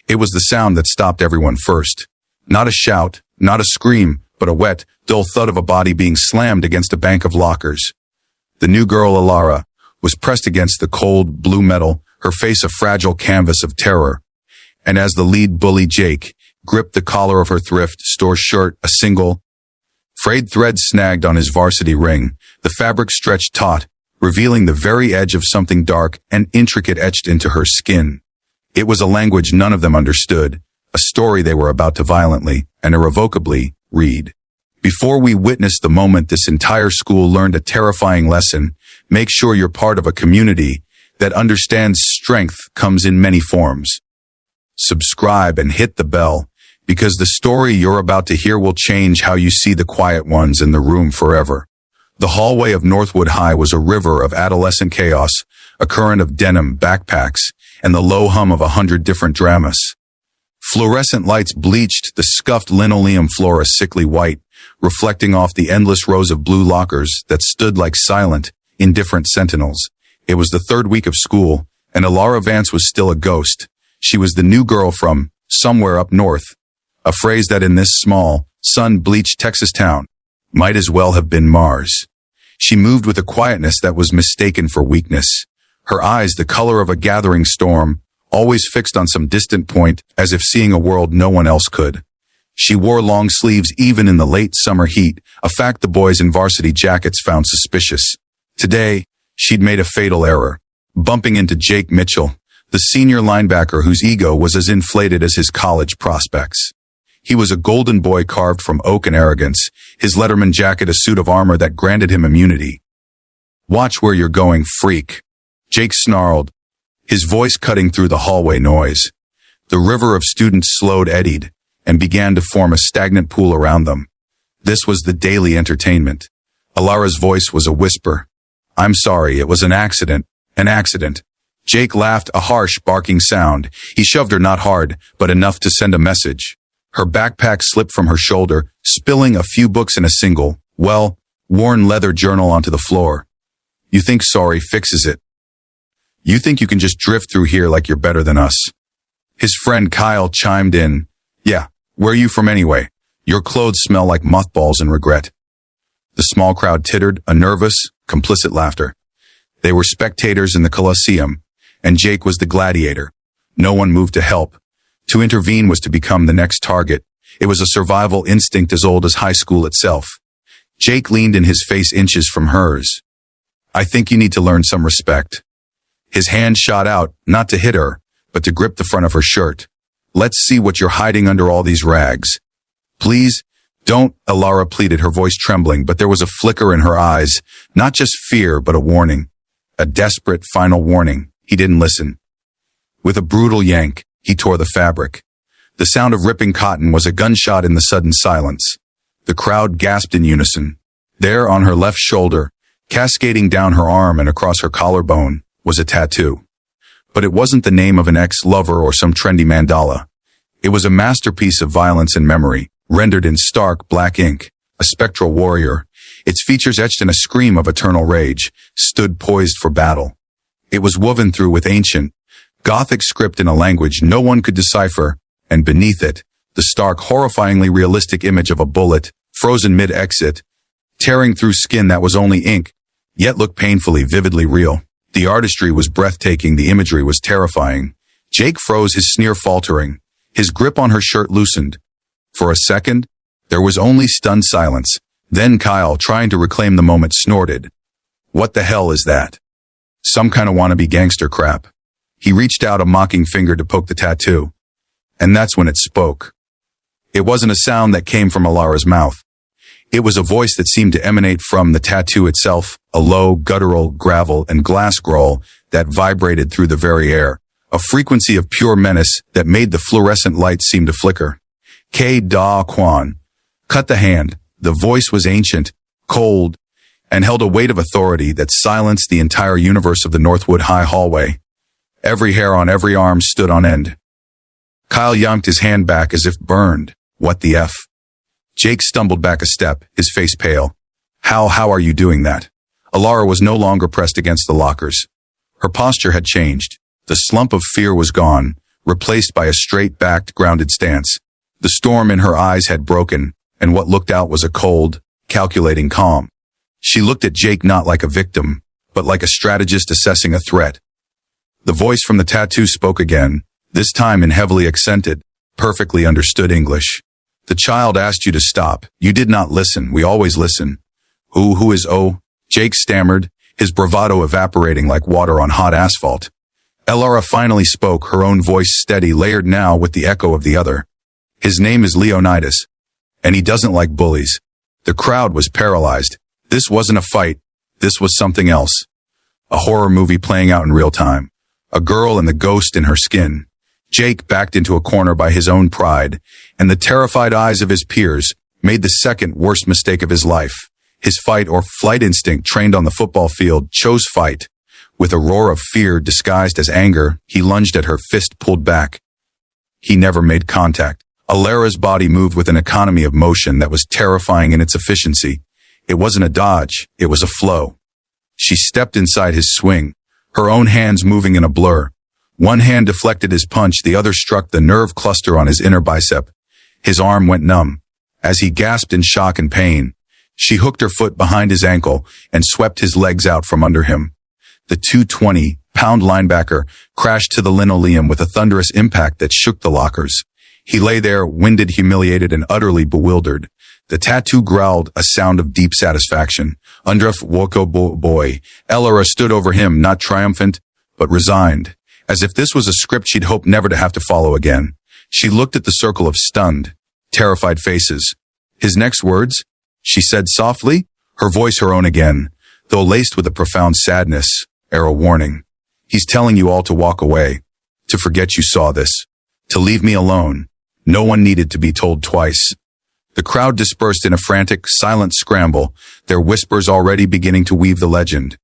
It was the sound that stopped everyone first. Not a shout, not a scream, but a wet, dull thud of a body being slammed against a bank of lockers. The new girl, Alara, was pressed against the cold, blue metal, her face a fragile canvas of terror. And as the lead bully, Jake, gripped the collar of her thrift store shirt, a single, frayed thread snagged on his varsity ring, the fabric stretched taut, revealing the very edge of something dark and intricate etched into her skin. It was a language none of them understood, a story they were about to violently and irrevocably read. Before we witnessed the moment this entire school learned a terrifying lesson, make sure you're part of a community that understands strength comes in many forms. Subscribe and hit the bell, because the story you're about to hear will change how you see the quiet ones in the room forever. The hallway of Northwood High was a river of adolescent chaos, a current of denim backpacks, and the low hum of 100 different dramas. Fluorescent lights bleached the scuffed linoleum floor a sickly white, reflecting off the endless rows of blue lockers that stood like silent, indifferent sentinels. It was the third week of school, and Alara Vance was still a ghost. She was the new girl from somewhere up north, a phrase that in this small, sun-bleached Texas town might as well have been Mars. She moved with a quietness that was mistaken for weakness. Her eyes the color of a gathering storm, always fixed on some distant point, as if seeing a world no one else could. She wore long sleeves even in the late summer heat, a fact the boys in varsity jackets found suspicious. Today, she'd made a fatal error, bumping into Jake Mitchell, the senior linebacker whose ego was as inflated as his college prospects. He was a golden boy carved from oak and arrogance, his Letterman jacket a suit of armor that granted him immunity. "Watch where you're going, freak," Jake snarled, his voice cutting through the hallway noise. The river of students slowed, eddied, and began to form a stagnant pool around them. This was the daily entertainment. Alara's voice was a whisper. "I'm sorry, it was an accident, an accident." Jake laughed, a harsh, barking sound. He shoved her not hard, but enough to send a message. Her backpack slipped from her shoulder, spilling a few books and a single, worn leather journal onto the floor. "You think sorry fixes it? You think you can just drift through here like you're better than us?" His friend Kyle chimed in. "Yeah, where are you from anyway? Your clothes smell like mothballs and regret." The small crowd tittered, a nervous, complicit laughter. They were spectators in the Colosseum, and Jake was the gladiator. No one moved to help. To intervene was to become the next target. It was a survival instinct as old as high school itself. Jake leaned in, his face inches from hers. "I think you need to learn some respect." His hand shot out, not to hit her, but to grip the front of her shirt. "Let's see what you're hiding under all these rags." "Please, don't," Alara pleaded, her voice trembling, but there was a flicker in her eyes, not just fear, but a warning. A desperate, final warning. He didn't listen. With a brutal yank, he tore the fabric. The sound of ripping cotton was a gunshot in the sudden silence. The crowd gasped in unison. There, on her left shoulder, cascading down her arm and across her collarbone, was a tattoo. But it wasn't the name of an ex-lover or some trendy mandala. It was a masterpiece of violence and memory, rendered in stark black ink. A spectral warrior, its features etched in a scream of eternal rage, stood poised for battle. It was woven through with ancient, Gothic script in a language no one could decipher, and beneath it, the stark, horrifyingly realistic image of a bullet, frozen mid-exit, tearing through skin that was only ink, yet looked painfully, vividly real. The artistry was breathtaking, the imagery was terrifying. Jake froze, his sneer faltering. His grip on her shirt loosened. For a second, there was only stunned silence. Then Kyle, trying to reclaim the moment, snorted. "What the hell is that? Some kind of wannabe gangster crap." He reached out a mocking finger to poke the tattoo. And that's when it spoke. It wasn't a sound that came from Alara's mouth. It was a voice that seemed to emanate from the tattoo itself, a low, guttural, gravel, and glass growl that vibrated through the very air, a frequency of pure menace that made the fluorescent light seem to flicker. "K-Da Kwan." Cut the hand. The voice was ancient, cold, and held a weight of authority that silenced the entire universe of the Northwood High hallway. Every hair on every arm stood on end. Kyle yanked his hand back as if burned. "What the F?" Jake stumbled back a step, his face pale. How are you doing that?" Alara was no longer pressed against the lockers. Her posture had changed. The slump of fear was gone, replaced by a straight-backed, grounded stance. The storm in her eyes had broken, and what looked out was a cold, calculating calm. She looked at Jake not like a victim, but like a strategist assessing a threat. The voice from the tattoo spoke again, this time in heavily accented, perfectly understood English. The child asked you to stop. You did not listen. We always listen. Who is oh? Jake stammered, his bravado evaporating like water on hot asphalt. Elara finally spoke, her own voice steady, layered now with the echo of the other. His name is Leonidas, and he doesn't like bullies. The crowd was paralyzed. This wasn't a fight. This was something else. A horror movie playing out in real time. A girl and the ghost in her skin. Jake backed into a corner by his own pride, and the terrified eyes of his peers made the second worst mistake of his life. His fight or flight instinct trained on the football field chose fight. With a roar of fear disguised as anger, he lunged at her, fist pulled back. He never made contact. Alara's body moved with an economy of motion that was terrifying in its efficiency. It wasn't a dodge, it was a flow. She stepped inside his swing, her own hands moving in a blur. One hand deflected his punch, the other struck the nerve cluster on his inner bicep. His arm went numb. As he gasped in shock and pain, she hooked her foot behind his ankle and swept his legs out from under him. The 220-pound linebacker crashed to the linoleum with a thunderous impact that shook the lockers. He lay there, winded, humiliated, and utterly bewildered. The tattoo growled, a sound of deep satisfaction. Undref Woko boy. Elara stood over him, not triumphant, but resigned, as if this was a script she'd hoped never to have to follow again. She looked at the circle of stunned, terrified faces. His next words? She said softly, her voice her own again, though laced with a profound sadness, a warning. He's telling you all to walk away, to forget you saw this, to leave me alone. No one needed to be told twice. The crowd dispersed in a frantic, silent scramble, their whispers already beginning to weave the legend.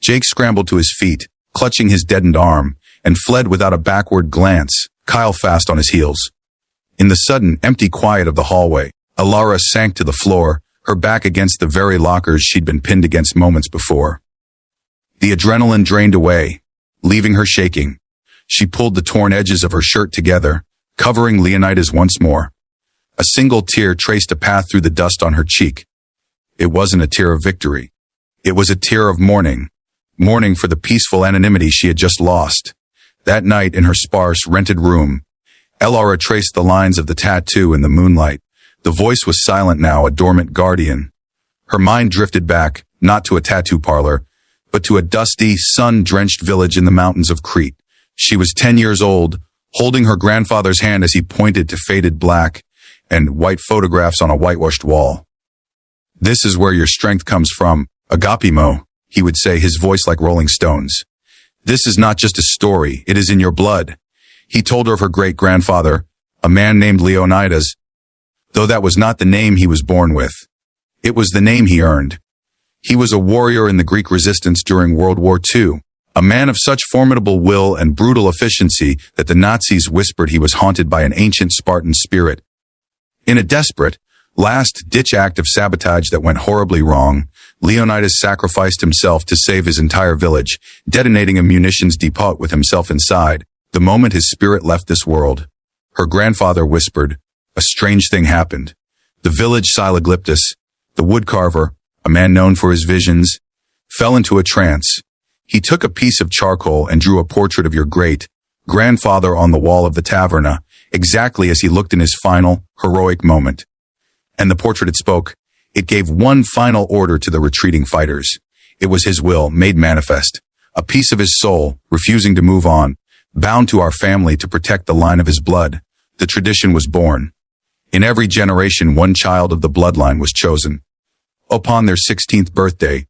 Jake scrambled to his feet, clutching his deadened arm, and fled without a backward glance, Kyle fast on his heels. In the sudden, empty quiet of the hallway, Elara sank to the floor, her back against the very lockers she'd been pinned against moments before. The adrenaline drained away, leaving her shaking. She pulled the torn edges of her shirt together, covering Leonidas once more. A single tear traced a path through the dust on her cheek. It wasn't a tear of victory. It was a tear of mourning. Mourning for the peaceful anonymity she had just lost. That night in her sparse, rented room, Elara traced the lines of the tattoo in the moonlight. The voice was silent now, a dormant guardian. Her mind drifted back, not to a tattoo parlor, but to a dusty, sun-drenched village in the mountains of Crete. She was 10 years old, holding her grandfather's hand as he pointed to faded black and white photographs on a whitewashed wall. This is where your strength comes from, Agapimo, he would say, his voice like Rolling Stones. This is not just a story, it is in your blood. He told her of her great-grandfather, a man named Leonidas, though that was not the name he was born with. It was the name he earned. He was a warrior in the Greek resistance during World War II, a man of such formidable will and brutal efficiency that the Nazis whispered he was haunted by an ancient Spartan spirit. In a desperate, last-ditch act of sabotage that went horribly wrong, Leonidas sacrificed himself to save his entire village, detonating a munitions depot with himself inside, the moment his spirit left this world. Her grandfather whispered, a strange thing happened. The village Siloglyptus, the woodcarver, a man known for his visions, fell into a trance. He took a piece of charcoal and drew a portrait of your great-grandfather on the wall of the taverna, exactly as he looked in his final, heroic moment. And the portrait it spoke. It gave one final order to the retreating fighters. It was his will, made manifest. A piece of his soul, refusing to move on, bound to our family to protect the line of his blood. The tradition was born. In every generation, one child of the bloodline was chosen. Upon their 16th birthday,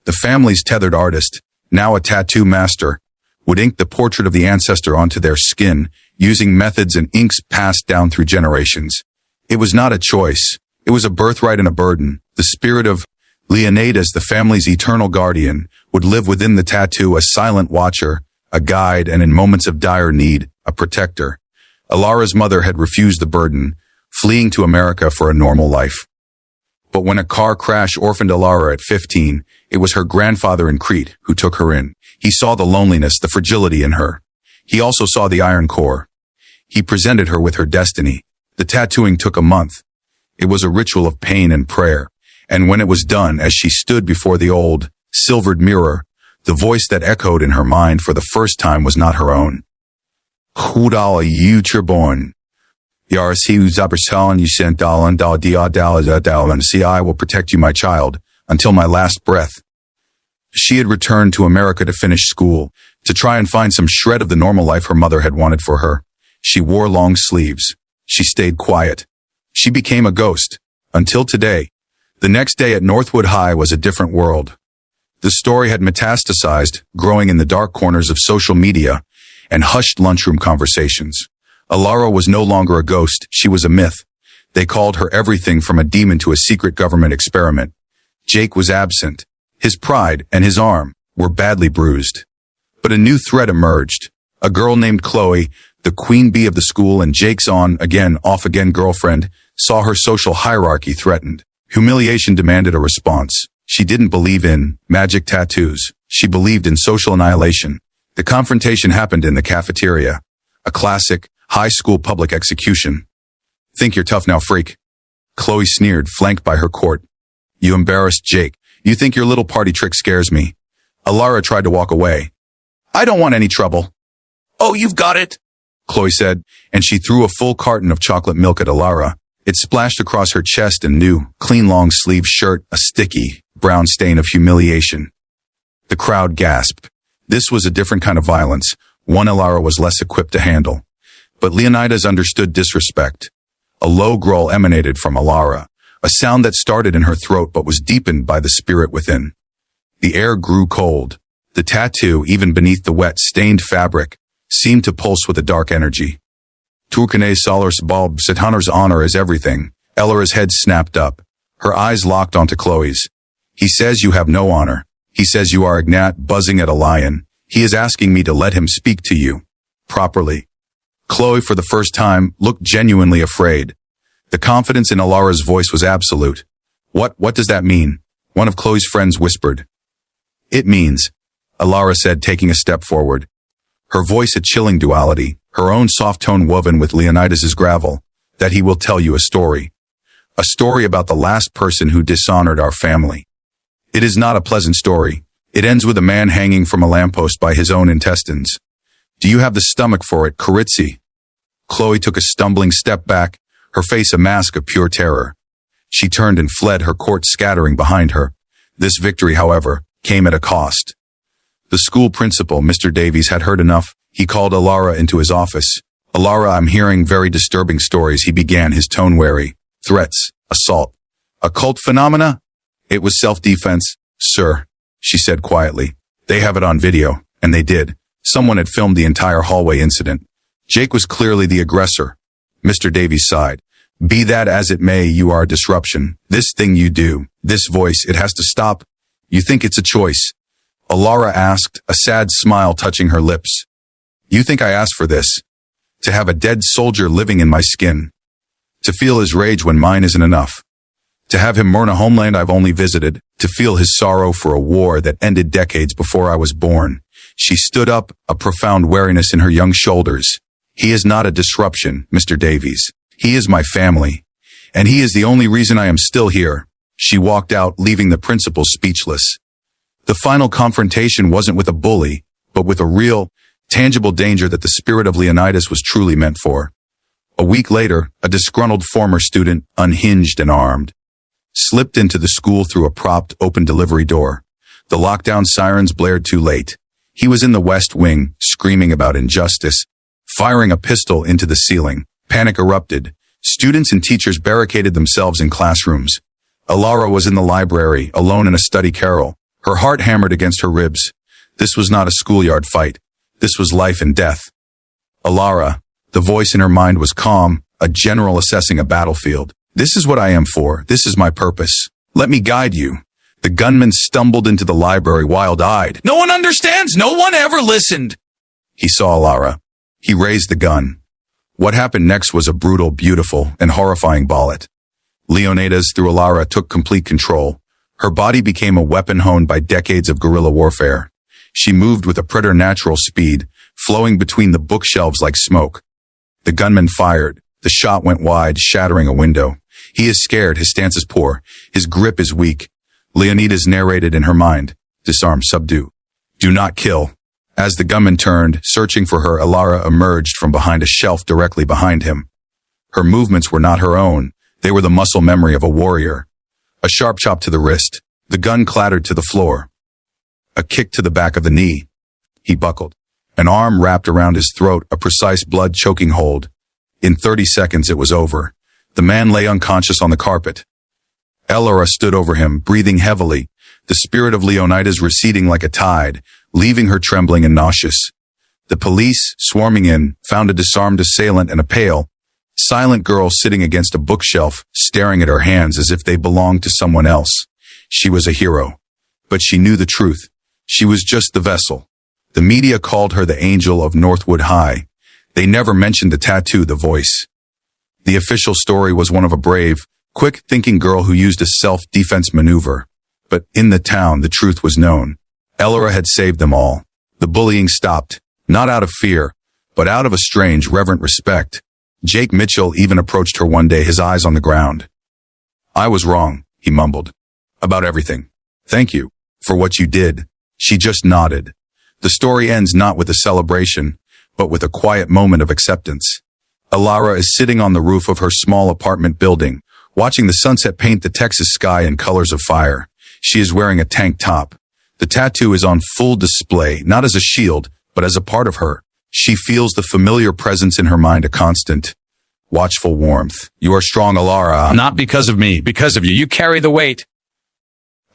the family's tethered artist, now a tattoo master, would ink the portrait of the ancestor onto their skin, using methods and inks passed down through generations. It was not a choice. It was a birthright and a burden. The spirit of Leonidas, the family's eternal guardian, would live within the tattoo, a silent watcher, a guide, and in moments of dire need, a protector. Elara's mother had refused the burden, fleeing to America for a normal life. But when a car crash orphaned Elara at 15, it was her grandfather in Crete who took her in. He saw the loneliness, the fragility in her. He also saw the iron core. He presented her with her destiny. The tattooing took a month. It was a ritual of pain and prayer. And when it was done, as she stood before the old, silvered mirror, the voice that echoed in her mind for the first time was not her own. Hudal Uterborn. Yarsi Zabersalan you sent Dalan Dal Dia Dal and see I will protect you, my child, until my last breath. She had returned to America to finish school, to try and find some shred of the normal life her mother had wanted for her. She wore long sleeves. She stayed quiet. She became a ghost. Until today. The next day at Northwood High was a different world. The story had metastasized, growing in the dark corners of social media and hushed lunchroom conversations. Alara was no longer a ghost, she was a myth. They called her everything from a demon to a secret government experiment. Jake was absent. His pride and his arm were badly bruised. But a new threat emerged. A girl named Chloe, the queen bee of the school and Jake's on-again, off-again girlfriend, saw her social hierarchy threatened. Humiliation demanded a response. She didn't believe in magic tattoos. She believed in social annihilation. The confrontation happened in the cafeteria. A classic, high school public execution. Think you're tough now, freak. Chloe sneered, flanked by her court. You embarrassed Jake. You think your little party trick scares me. Alara tried to walk away. I don't want any trouble. Oh, you've got it, Chloe said, and she threw a full carton of chocolate milk at Alara. It splashed across her chest and new, clean long-sleeve shirt, a sticky, brown stain of humiliation. The crowd gasped. This was a different kind of violence, one Alara was less equipped to handle. But Leonidas understood disrespect. A low growl emanated from Alara, a sound that started in her throat but was deepened by the spirit within. The air grew cold. The tattoo, even beneath the wet, stained fabric, seemed to pulse with a dark energy. Turkane Solars Bulb Sataner's honor is everything. Elara's head snapped up. Her eyes locked onto Chloe's. He says you have no honor. He says you are a gnat buzzing at a lion. He is asking me to let him speak to you. Properly. Chloe, for the first time, looked genuinely afraid. The confidence in Alara's voice was absolute. What does that mean? One of Chloe's friends whispered. It means, Alara said, taking a step forward. Her voice a chilling duality, her own soft tone woven with Leonidas's gravel, that he will tell you a story. A story about the last person who dishonored our family. It is not a pleasant story. It ends with a man hanging from a lamppost by his own intestines. Do you have the stomach for it, Karitsi? Chloe took a stumbling step back, her face a mask of pure terror. She turned and fled, her court scattering behind her. This victory, however, came at a cost. The school principal, Mr. Davies, had heard enough. He called Alara into his office. Alara, I'm hearing very disturbing stories, he began, his tone wary. Threats, assault, occult phenomena? It was self-defense, sir, she said quietly. They have it on video, and they did. Someone had filmed the entire hallway incident. Jake was clearly the aggressor. Mr. Davies sighed. Be that as it may, you are a disruption. This thing you do, this voice, it has to stop. You think it's a choice? Alara asked, a sad smile touching her lips. You think I asked for this? To have a dead soldier living in my skin? To feel his rage when mine isn't enough? To have him mourn a homeland I've only visited? To feel his sorrow for a war that ended decades before I was born? She stood up, a profound weariness in her young shoulders. He is not a disruption, Mr. Davies. He is my family. And he is the only reason I am still here. She walked out, leaving the principal speechless. The final confrontation wasn't with a bully, but with a real, tangible danger that the spirit of Leonidas was truly meant for. A week later, a disgruntled former student, unhinged and armed, slipped into the school through a propped, open delivery door. The lockdown sirens blared too late. He was in the West Wing, screaming about injustice, firing a pistol into the ceiling. Panic erupted. Students and teachers barricaded themselves in classrooms. Alara was in the library, alone in a study carrel, her heart hammered against her ribs. This was not a schoolyard fight. This was life and death. Alara, the voice in her mind was calm, a general assessing a battlefield. This is what I am for. This is my purpose. Let me guide you. The gunman stumbled into the library wild-eyed. No one understands. No one ever listened. He saw Alara. He raised the gun. What happened next was a brutal, beautiful, and horrifying bullet. Leonidas, through Alara, took complete control. Her body became a weapon honed by decades of guerrilla warfare. She moved with a preternatural speed, flowing between the bookshelves like smoke. The gunman fired. The shot went wide, shattering a window. He is scared. His stance is poor. His grip is weak. Leonidas narrated in her mind. Disarm, subdue. Do not kill. As the gunman turned, searching for her, Alara emerged from behind a shelf directly behind him. Her movements were not her own. They were the muscle memory of a warrior. A sharp chop to the wrist. The gun clattered to the floor. A kick to the back of the knee. He buckled. An arm wrapped around his throat, a precise blood-choking hold. In 30 seconds it was over. The man lay unconscious on the carpet. Alara stood over him, breathing heavily, the spirit of Leonidas receding like a tide, leaving her trembling and nauseous. The police, swarming in, found a disarmed assailant and a pale, silent girl sitting against a bookshelf, staring at her hands as if they belonged to someone else. She was a hero. But she knew the truth. She was just the vessel. The media called her the Angel of Northwood High. They never mentioned the tattoo, the voice. The official story was one of a brave, quick-thinking girl who used a self-defense maneuver. But in the town, the truth was known. Alara had saved them all. The bullying stopped, not out of fear, but out of a strange, reverent respect. Jake Mitchell even approached her one day, his eyes on the ground. I was wrong, he mumbled. About everything. Thank you for what you did. She just nodded. The story ends not with a celebration, but with a quiet moment of acceptance. Alara is sitting on the roof of her small apartment building, watching the sunset paint the Texas sky in colors of fire. She is wearing a tank top. The tattoo is on full display, not as a shield, but as a part of her. She feels the familiar presence in her mind, a constant, watchful warmth. You are strong, Alara. Not because of me, because of you. You carry the weight.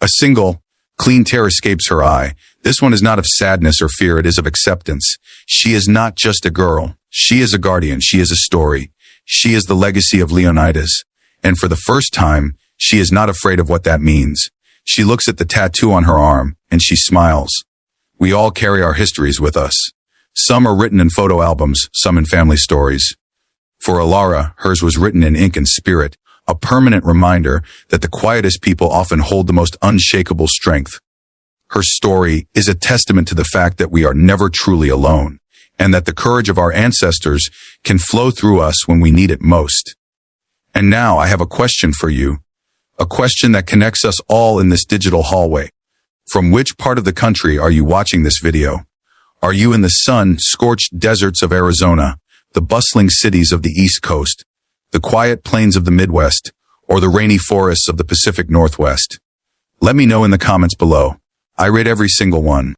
A single, clean tear escapes her eye. This one is not of sadness or fear, it is of acceptance. She is not just a girl. She is a guardian. She is a story. She is the legacy of Leonidas. And for the first time, she is not afraid of what that means. She looks at the tattoo on her arm, and she smiles. We all carry our histories with us. Some are written in photo albums, some in family stories. For Alara, hers was written in ink and spirit, a permanent reminder that the quietest people often hold the most unshakable strength. Her story is a testament to the fact that we are never truly alone, and that the courage of our ancestors can flow through us when we need it most. And now I have a question for you, a question that connects us all in this digital hallway. From which part of the country are you watching this video? Are you in the sun-scorched deserts of Arizona, the bustling cities of the East Coast, the quiet plains of the Midwest, or the rainy forests of the Pacific Northwest? Let me know in the comments below. I read every single one.